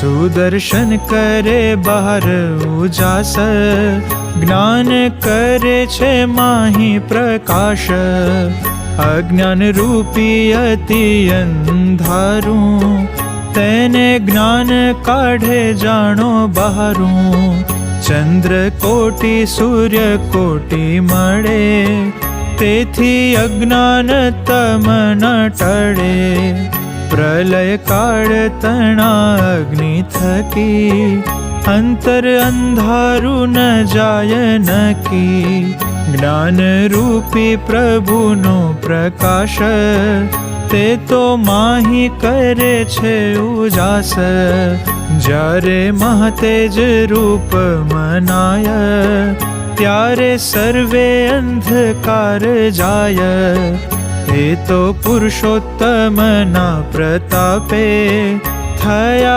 સુદર્શન કરે બહાર ઉજાસ, જ્ઞાન કરે છે માહી પ્રકાશ. અજ્ઞાન રૂપી અતિ અંધારું, તેને જ્ઞાન કાઢે જાણો બહારું. ચંદ્ર કોટી સૂર્ય કોટી મળે, તેથી અજ્ઞાન તમ ન ટળે. પ્રલય કાળ તણા અગ્નિ થકી, અંતર અંધારું ન જાય નકી. જ્ઞાન રૂપી પ્રભુનો પ્રકાશ, તે તો માહી કરે છે ઉજાસ. જ્યારે મહાતેજ રૂપ મનાય, ત્યારે સર્વે અંધકાર જાય. એ તો પુરુષોત્તમના પ્રતાપે થયા